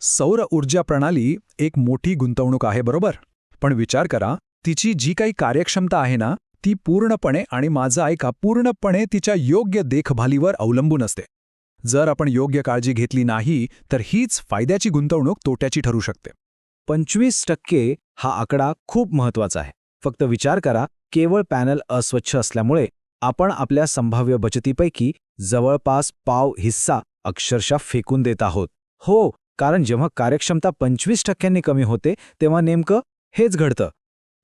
सौर ऊर्जा प्रणाली एक मोठी गुंतवणूक आहे, बरोबर? पण विचार करा, तिची जी काही कार्यक्षमता आहे ना, ती पूर्णपणे आणि माझं ऐका पूर्णपणे तिच्या योग्य देखभालीवर अवलंबून असते. जर आपण योग्य काळजी घेतली नाही तर हीच फायद्याची गुंतवणूक तोट्याची ठरू शकते. 25% हा आकडा खूप महत्वाचा आहे. फक्त विचार करा, केवळ पॅनल अस्वच्छ असल्यामुळे आपण आपल्या संभाव्य बचतीपैकी जवळपास पाव हिस्सा अक्षरशः फेकून देत आहोत. हो, कारण जेव्हा कार्यक्षमता 25% कमी होते तेव्हा नेमकं हेच घडतं.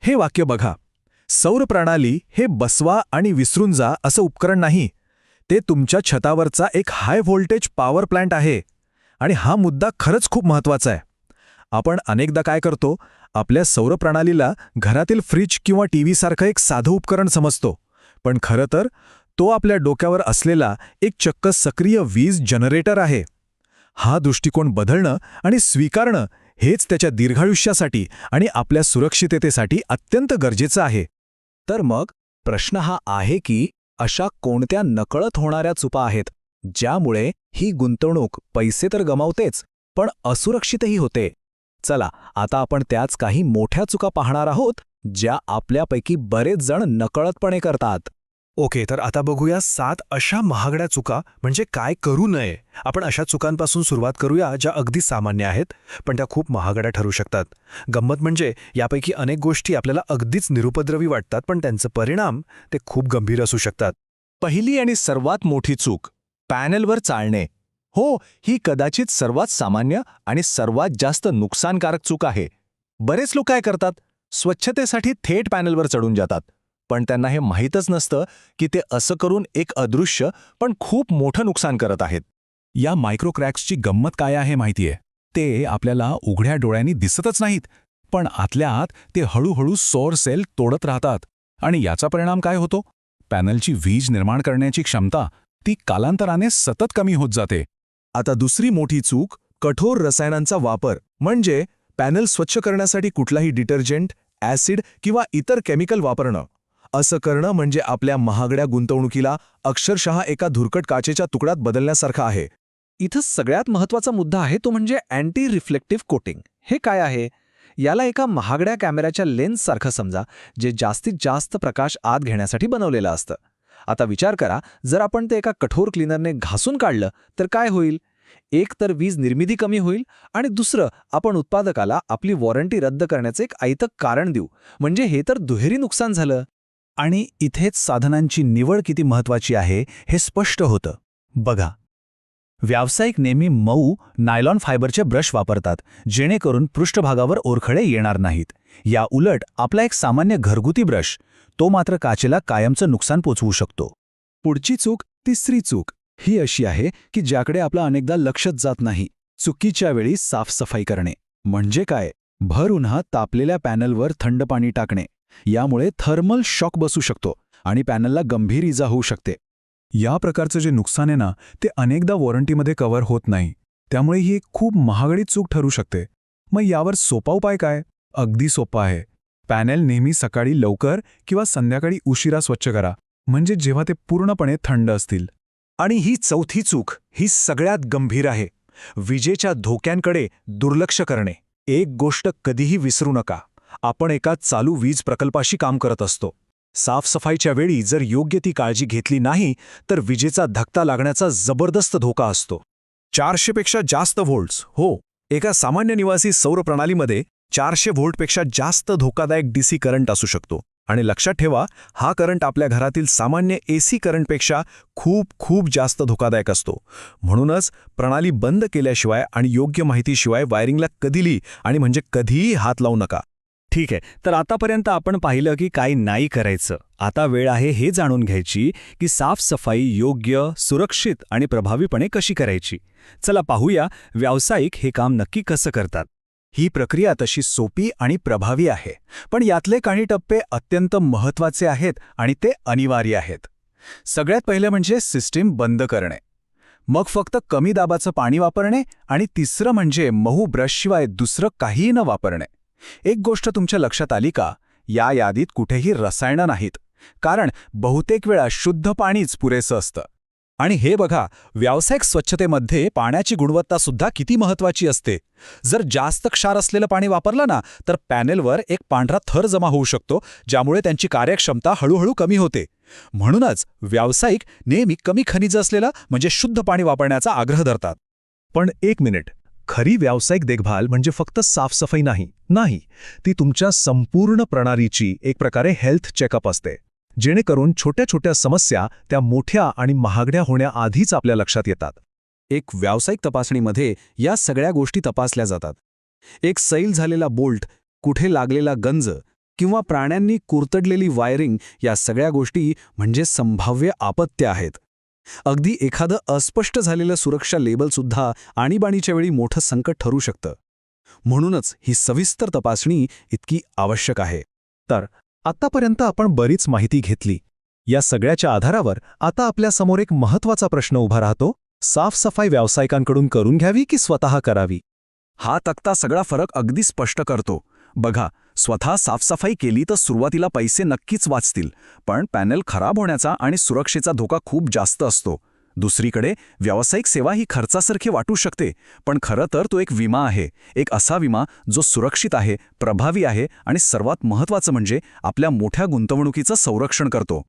हे वाक्य बघा, सौर प्रणाली हे बसवा आणि विसरून जा असं उपकरण नाही. ते तुमच्या छतावरचा एक हाय व्होल्टेज पॉवर प्लांट आहे. आणि हा मुद्दा खरंच खूप महत्त्वाचा आहे. आपण अनेकदा काय करतो, आपल्या सौर प्रणालीला घरातील फ्रिज किंवा टीव्ही सारखं एक साधं उपकरण समजतो. पण खरं तर तो आपल्या डोक्यावर असलेला एक चक्क सक्रिय वीज जनरेटर आहे. हा दृष्टिकोन बदलणं आणि स्वीकारणं हेच त्याच्या दीर्घायुष्यासाठी आणि आपल्या सुरक्षिततेसाठी अत्यंत गरजेचं आहे. तर मग प्रश्न हा आहे की अशा कोणत्या नकळत होणाऱ्या चुका आहेत ज्यामुळे ही गुंतवणूक पैसे तर गमावतेच पण असुरक्षितही होते. चला आता आपण त्याच काही मोठ्या चुका पाहणार आहोत ज्या आपल्यापैकी बरेच जण नकळतपणे करतात. ओके, तर आता बघूया 7 अशा महागड्या चुका म्हणजे काय करू नये. आपण अशा चुकांपासून सुरुवात करूया ज्या अगदी सामान्य आहेत पण त्या खूप महागड्या ठरू शकतात. गंमत म्हणजे यापैकी अनेक गोष्टी आपल्याला अगदीच निरुपद्रवी वाटतात पण त्यांचे परिणाम ते खूप गंभीर असू शकतात. पहिली आणि सर्वात मोठी चूक, पॅनेलवर चालणे. हो, ही कदाचित सर्वात सामान्य आणि सर्वात जास्त नुकसानकारक चूक आहे. बरेच लोक काय करतात, स्वच्छतेसाठी थेट पॅनेलवर चढून जातात. पण त्यांना हे माहीतच नसतं की ते असं करून एक अदृश्य पण खूप मोठं नुकसान करत आहेत. या मायक्रो क्रॅक्सची गंमत काय आहे माहितीये? ते आपल्याला उघड्या डोळ्यांनी दिसतच नाहीत, पण आतल्या आत ते हळूहळू सौर सेल तोडत राहतात. आणि याचा परिणाम काय होतो? पॅनलची वीज निर्माण करण्याची क्षमता ती कालांतराने सतत कमी होत जाते. आता दुसरी मोठी चूक, कठोर रसायनांचा वापर. म्हणजे पॅनल स्वच्छ करण्यासाठी कुठलाही डिटर्जंट, ॲसिड किंवा इतर केमिकल वापरणं. असं करणं म्हणजे आपल्या महागड्या गुंतवणुकीला अक्षरशः एका धुरकट काचेच्या तुकड्यात बदलण्यासारखं आहे. इथं सगळ्यात महत्त्वाचा मुद्दा आहे तो म्हणजे अँटी रिफ्लेक्टिव्ह कोटिंग. हे काय आहे? याला एका महागड्या कॅमेऱ्याच्या लेन्ससारखं समजा, जे जास्तीत जास्त प्रकाश आत घेण्यासाठी बनवलेलं असतं. आता विचार करा, जर आपण ते एका कठोर क्लिनरने घासून काढलं तर काय होईल? एक तर वीज निर्मिती कमी होईल आणि दुसरं आपण उत्पादकाला आपली वॉरंटी रद्द करण्याचं एक ऐतक कारण देऊ. म्हणजे हे तर दुहेरी नुकसान झालं. आणि इथेच साधनांची निवड किती महत्त्वाची आहे हे स्पष्ट होतं. बघा, व्यावसायिक नेहमी मऊ नायलॉन फायबरचे ब्रश वापरतात जेणेकरून पृष्ठभागावर ओरखडे येणार नाहीत. या उलट आपला एक सामान्य घरगुती ब्रश, तो मात्र काचेला कायमचं नुकसान पोचवू शकतो. पुढची चूक, तिसरी चूक, ही अशी आहे की ज्याकडे आपलं अनेकदा लक्षच जात नाही. चुकीच्या वेळी साफसफाई करणे. म्हणजे काय? भर उन्हात तापलेल्या पॅनलवर थंड पाणी टाकणे. यामुळे थर्मल शॉक बसू शकतो आणि पॅनलला गंभीर इजा होऊ शकते. या प्रकारचं जे नुकसान आहे ना, ते अनेकदा वॉरंटीमध्ये कव्हर होत नाही. त्यामुळे ही एक खूप महागडी चूक ठरू शकते. मग यावर सोपा उपाय काय? अगदी सोपा आहे. पॅनेल नेहमी सकाळी लवकर किंवा संध्याकाळी उशिरा स्वच्छ करा, म्हणजे जेव्हा ते पूर्णपणे थंड असतील. आणि ही चौथी चूक, ही सगळ्यात गंभीर आहे. विजेच्या धोक्यांकडे दुर्लक्ष करणे. एक गोष्ट कधीही विसरू नका, आपण एका चालू वीज प्रकल्पाशी काम करत असतो. साफसफाईच्या वेळी जर योग्य ती काळजी घेतली नाही तर विजेचा धक्का लागण्याचा जबरदस्त धोका असतो. 400 पेक्षा जास्त व्होल्ट्स. हो, एका सामान्य निवासी सौर प्रणालीमध्ये 400 व्होल्टपेक्षा जास्त धोकादायक डीसी करंट असू शकतो. आणि लक्षात ठेवा, हा करंट आपल्या घरातील सामान्य एसी करंटपेक्षा खूप खूप जास्त धोकादायक असतो. म्हणूनच प्रणाली बंद केल्याशिवाय आणि योग्य माहितीशिवाय वायरिंगला कधीही आणि म्हणजे कधीही हात लावू नका. ठीक आहे, तर आतापर्यंत आपण पाहिलं की काही नाही करायचं. आता वेळ आहे हे जाणून घ्यायची की साफसफाई योग्य, सुरक्षित आणि प्रभावीपणे कशी करायची. चला पाहूया व्यावसायिक हे काम नक्की कसं करतात. ही प्रक्रिया तशी सोपी आणि प्रभावी आहे, पण यातले काही टप्पे अत्यंत महत्त्वाचे आहेत आणि ते अनिवार्य आहेत. सगळ्यात पहिलं म्हणजे सिस्टीम बंद करणे. मग फक्त कमी दाबाचं पाणी वापरणे आणि तिसरं म्हणजे मऊ ब्रशशिवाय दुसरं काहीही न वापरणे. एक गोष्ट तुमच्या लक्षात आली का? या यादीत कुठेही रसायनं नाहीत, कारण बहुतेक वेळा शुद्ध पाणीच पुरेसं असतं. आणि हे बघा, व्यावसायिक स्वच्छतेमध्ये पाण्याची गुणवत्ता सुद्धा किती महत्वाची असते. जर जास्त क्षार असलेलं पाणी वापरलं ना, तर पॅनेलवर एक पांढरा थर जमा होऊ शकतो, ज्यामुळे त्यांची कार्यक्षमता हळूहळू कमी होते. म्हणूनच व्यावसायिक नेहमी कमी खनिज असलेलं म्हणजे शुद्ध पाणी वापरण्याचा आग्रह धरतात. पण एक मिनिट, खरी व्यावसायिक देखभाल म्हणजे फक्त साफसफाई नाही, ती तुमच्या संपूर्ण प्रणालीची एक प्रकारे हेल्थ चेकअप असते, जेणेकरून छोट्या छोट्या समस्या त्या मोठ्या आणि महागड्या होण्याआधीच आपल्या लक्षात येतात. एक व्यावसायिक तपासणीमध्ये या सगळ्या गोष्टी तपासल्या जातात. एक सैल झालेला बोल्ट, कुठे लागलेला गंज किंवा प्राण्यांनी कुरतडलेली वायरिंग, या सगळ्या गोष्टी म्हणजे संभाव्य आपत्त्या आहेत. अगदी एखादं अस्पष्ट झालेलं सुरक्षा लेबलसुद्धा आणीबाणीच्या वेळी मोठं संकट ठरू शकतं. म्हणूनच ही सविस्तर तपासणी इतकी आवश्यक आहे. तर आत्तापर्यंत आपण बरीच माहिती घेतली. या सगळ्याच्या आधारावर आता आपल्यासमोर एक महत्त्वाचा प्रश्न उभा राहतो: साफसफाई व्यावसायिकांकडून करून घ्यावी की स्वतः करावी? हा तक्ता सगळा फरक अगदी स्पष्ट करतो. बघा, स्वतः साफसफाई केली तर सुरुवातीला पैसे नक्कीच वाचतील, पण पॅनेल खराब होण्याचा आणि सुरक्षेचा धोका खूप जास्त असतो. दुसरीकडे व्यावसायिक सेवा ही खर्चासारखी वाटू शकते, पण खरं तर तो एक विमा आहे. एक असा विमा जो सुरक्षित आहे, प्रभावी आहे आणि सर्वात महत्त्वाचं म्हणजे आपल्या मोठ्या गुंतवणुकीचं संरक्षण करतो.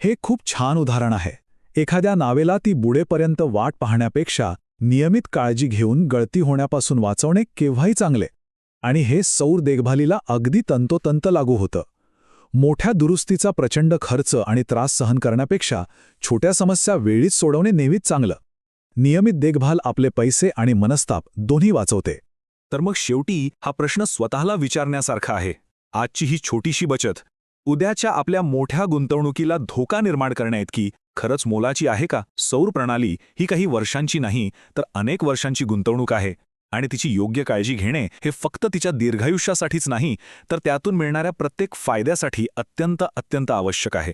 हे खूप छान उदाहरण आहे. एखाद्या नावेला ती बुडेपर्यंत वाट पाहण्यापेक्षा नियमित काळजी घेऊन गळती होण्यापासून वाचवणे केव्हाही चांगले. आणि हे सौर देखभालीला अगदी तंतोतंत लागू होतं. मोठ्या दुरुस्तीचा प्रचंड खर्च आणि त्रास सहन करण्यापेक्षा छोट्या समस्या वेळीच सोडवणे नेहमीच चांगलं. नियमित देखभाल आपले पैसे आणि मनस्ताप दोन्ही वाचवते. तर मग शेवटी हा प्रश्न स्वतःला विचारण्यासारखा आहे. आजची ही छोटीशी बचत उद्याच्या आपल्या मोठ्या गुंतवणुकीला धोका निर्माण करण्याइतकी खरंच मोलाची आहे का? सौर प्रणाली ही काही वर्षांची नाही, तर अनेक वर्षांची गुंतवणूक आहे. आणि तिची योग्य काळजी घेणे हे फक्त तिच्या दीर्घायुष्यासाठीच नाही, तर त्यातून मिळणाऱ्या प्रत्येक फायद्यासाठी अत्यंत आवश्यक आहे.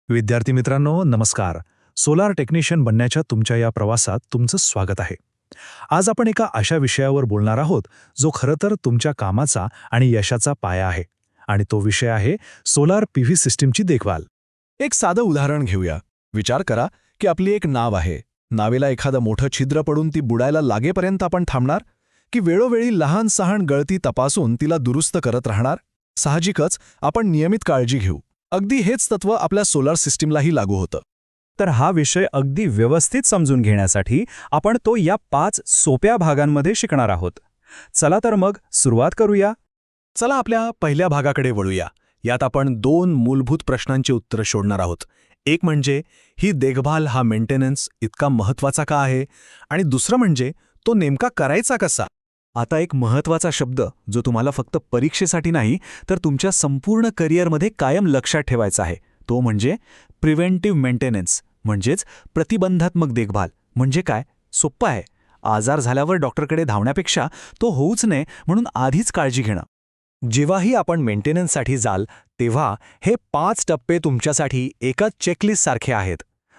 विद्यार्थी मित्रांनो, नमस्कार. सोलार टेक्निशियन बनण्याच्या तुमच्या या प्रवासात तुमचं स्वागत आहे. आज आपण एका अशा विषयावर बोलणार आहोत जो खरं तर तुमच्या कामाचा आणि यशाचा पाया आहे. आणि तो विषय आहे सोलार पीव्ही सिस्टीमची देखभाल. एक साधं उदाहरण घेऊया. विचार करा की आपली एक नाव आहे. नावेला एखादं मोठं छिद्र पडून ती बुडायला लागेपर्यंत आपण थांबणार, की वेळोवेळी लहान सहान गळती तपासून तिला दुरुस्त करत राहणार? साहजिकच आपण नियमित काळजी घेऊ. अगदी हेच तत्त्व आपल्या सोलार सिस्टीमलाही लागू होतं. तर हा विषय अगदी व्यवस्थित समजून घेण्यासाठी आपण तो या 5 सोप्या भागांमध्ये शिकणार आहोत. चला तर मग सुरुवात करूया. चला आपल्या पहिल्या भागाकडे वळूया. यात आपण 2 मूलभूत प्रश्नांची उत्तरं शोधणार आहोत. एक म्हणजे ही देखभाल, हा मेंटेनन्स इतका महत्त्वाचा का आहे, आणि दुसरं म्हणजे तो नेमका करायचा कसा. आता एक महत्त्वाचा शब्द जो तुम्हाला फक्त परीक्षेसाठी नाही तर तुमच्या संपूर्ण करिअरमध्ये कायम लक्षात ठेवायचा आहे, तो म्हणजे प्रिव्हेंटिव्ह मेंटेनन्स, म्हणजेच प्रतिबंधात्मक देखभाल. म्हणजे काय? सोप्पं आहे. आजार झाल्यावर डॉक्टरकडे धावण्यापेक्षा तो होऊच नये म्हणून आधीच काळजी घेणं. जेव्हाही आपण मेंटेनन्ससाठी जाल तेव्हा हे 5 टप्पे तुमच्यासाठी एकाच चेकलिस्टसारखे आहेत.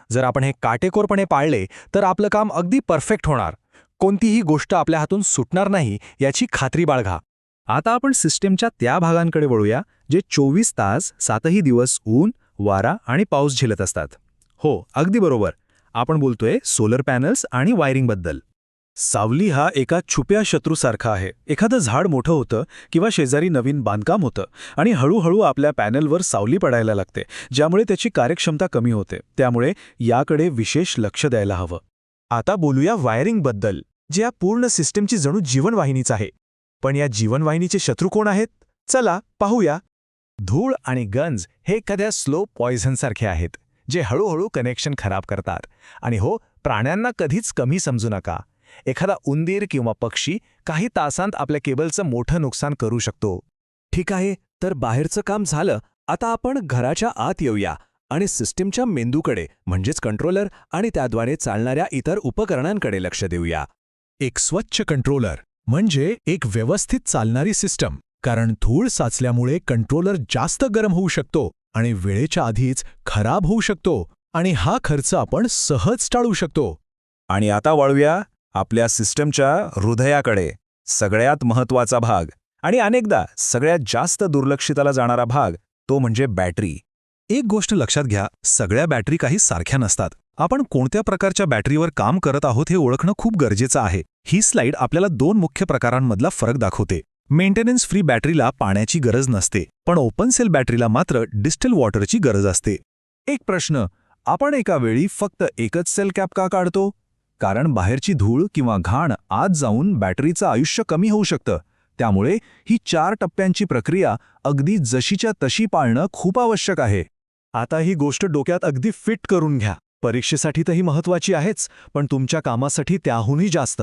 जर आपण हे काटेकोरपणे पाळले तर आपलं काम अगदी परफेक्ट होणार. कोणतीही गोष्ट आपल्या हातून सुटणार नाही याची खात्री बाळगा. आता आपण सिस्टीमच्या त्या भागांकडे वळूया जे 24 तास 7ही दिवस ऊन, वारा आणि पाऊस झेलत असतात. हो, अगदी बरोबर. आपण बोलतोय सोलर पॅनल्स आणि वायरिंगबद्दल. सावली हा एका छुप्या शत्रूसारखा आहे. एखादं झाड मोठं होतं किंवा शेजारी नवीन बांधकाम होतं आणि हळूहळू आपल्या पॅनलवर सावली पडायला लागते, ज्यामुळे त्याची कार्यक्षमता कमी होते. त्यामुळे याकडे विशेष लक्ष द्यायला हवं. आता बोलूया वायरिंगबद्दल, जे या पूर्ण सिस्टीमची जणू जीवनवाहिनीच आहे. पण या जीवनवाहिनीचे शत्रू कोण आहेत? चला पाहूया. धूळ आणि गंज हे एखाद्या स्लो पॉयझनसारखे आहेत, जे हळूहळू कनेक्शन खराब करतात. आणि हो, प्राण्यांना कधीच कमी समजू नका. एखादा उंदीर किंवा पक्षी काही तासांत आपल्या केबलचं मोठं नुकसान करू शकतो. ठीक आहे, तर बाहेरचं काम झालं. आता आपण घराच्या आत येऊया आणि सिस्टीमच्या मेंदूकडे, म्हणजेच कंट्रोलर आणि त्याद्वारे चालणाऱ्या इतर उपकरणांकडे लक्ष देऊया. एक स्वच्छ कंट्रोलर म्हणजे एक व्यवस्थित चालणारी सिस्टम. कारण धूळ साचल्यामुळे कंट्रोलर जास्त गरम होऊ शकतो आणि वेळेच्या आधीच खराब होऊ शकतो, आणि हा खर्च आपण सहज टाळू शकतो. आणि आता वळूया आपल्या सिस्टमच्या हृदयाकडे. सगळ्यात महत्त्वाचा भाग आणि अनेकदा सगळ्यात जास्त दुर्लक्षिताला जाणारा भाग, तो म्हणजे बॅटरी. एक गोष्ट लक्षात घ्या, सगळ्या बॅटरी काही सारख्या नसतात. आपण कोणत्या प्रकारच्या बॅटरीवर काम करत आहोत हे ओळखणं खूप गरजेचं आहे. ही स्लाइड आपल्याला 2 मुख्य प्रकारांमधला फरक दाखवते. मेंटेनन्स फ्री बॅटरीला पाण्याची गरज नसते, पण ओपन सेल बॅटरीला मात्र डिस्टिल वॉटरची गरज असते. एक प्रश्न, आपण एका वेळी फक्त एकच सेल कॅप का काढतो? कारण बाहेरची धूळ किंवा घाण आत जाऊन बॅटरीचं आयुष्य कमी होऊ शकतं. त्यामुळे ही 4 टप्प्यांची प्रक्रिया अगदी जशीच्या तशी पाळणं खूप आवश्यक आहे. आता ही गोष्ट डोक्यात अगदी फिट करून घ्या. परीक्षेसाठी तर ही महत्त्वाची आहेच, पण तुमच्या कामासाठी त्याहूनही जास्त.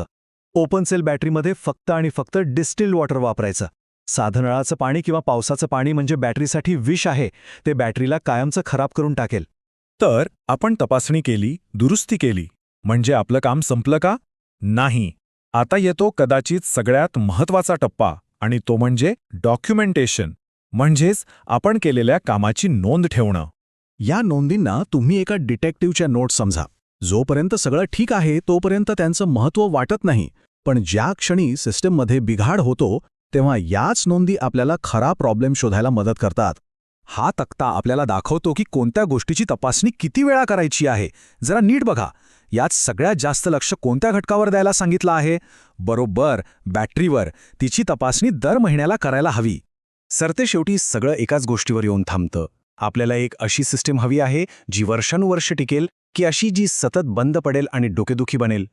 ओपन सेल बॅटरीमध्ये फक्त आणि फक्त डिस्टिल्ड वॉटर वापरायचं. साधं नळाचं पाणी किंवा पावसाचं पाणी म्हणजे बॅटरीसाठी विष आहे. ते बॅटरीला कायमचं खराब करून टाकेल. तर आपण तपासणी केली, दुरुस्ती केली, म्हणजे आपलं काम संपलं का? नाही. आता येतो कदाचित सगळ्यात महत्त्वाचा टप्पा, आणि तो म्हणजे डॉक्युमेंटेशन, म्हणजेच आपण केलेल्या कामाची नोंद ठेवणं. या नोंदींना तुम्ही एका डिटेक्टिव्हच्या नोट समजा. जोपर्यंत सगळं ठीक आहे तोपर्यंत त्यांचं महत्त्व वाटत नाही, पण ज्या क्षणी सिस्टममध्ये बिघाड होतो तेव्हा याच नोंदी आपल्याला खरा प्रॉब्लेम शोधायला मदत करतात. हा तक्ता आपल्याला दाखवतो की कोणत्या गोष्टीची तपासणी किती वेळा करायची आहे. जरा नीट बघा, यात सगळ्यात जास्त लक्ष कोणत्या घटकावर द्यायला सांगितलं आहे? बरोबर, बॅटरीवर. तिची तपासणी दर महिन्याला करायला हवी. सरतेशेवटी सगळं एकाच गोष्टीवर येऊन थांबतं. आपल्याला एक अशी सिस्टीम हवी आहे जी वर्षानुवर्ष टिकेल, की अशी जी सतत बंद पडेल आणि डोकेदुखी बनेल?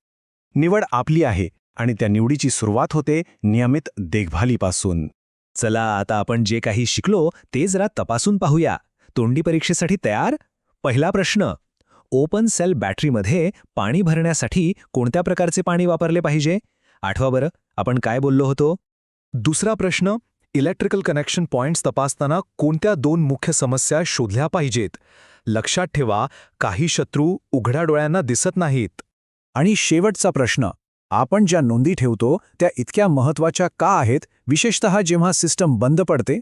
निवड आपली आहे, आणि त्या निवडीची सुरुवात होते नियमित देखभालीपासून. चला, आता आपण जे काही शिकलो ते जरा तपासून पाहूया. तोंडी परीक्षेसाठी तयार? पहिला प्रश्न, ओपन सेल बॅटरीमध्ये पाणी भरण्यासाठी कोणत्या प्रकारचे पाणी वापरले पाहिजे? आठवा बरं, आपण काय बोललो होतो? दुसरा प्रश्न, इलेक्ट्रिकल कनेक्शन पॉइंट्स तपासताना कोणत्या 2 मुख्य समस्या शोधल्या पाहिजेत? लक्षात ठेवा, काही शत्रू उघड्या डोळ्यांना दिसत नाहीत. आणि शेवटचा प्रश्न, आपण ज्या नोंदी ठेवतो त्या इतक्या महत्त्वाच्या का आहेत, विशेषतः जेव्हा सिस्टम बंद पडते?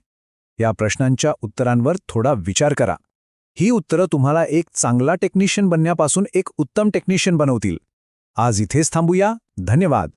या प्रश्नांच्या उत्तरांवर थोडा विचार करा. ही उत्तरं तुम्हाला एक चांगला टेक्निशियन बनण्यापासून एक उत्तम टेक्निशियन बनवतील. आज इथेच थांबूया. धन्यवाद.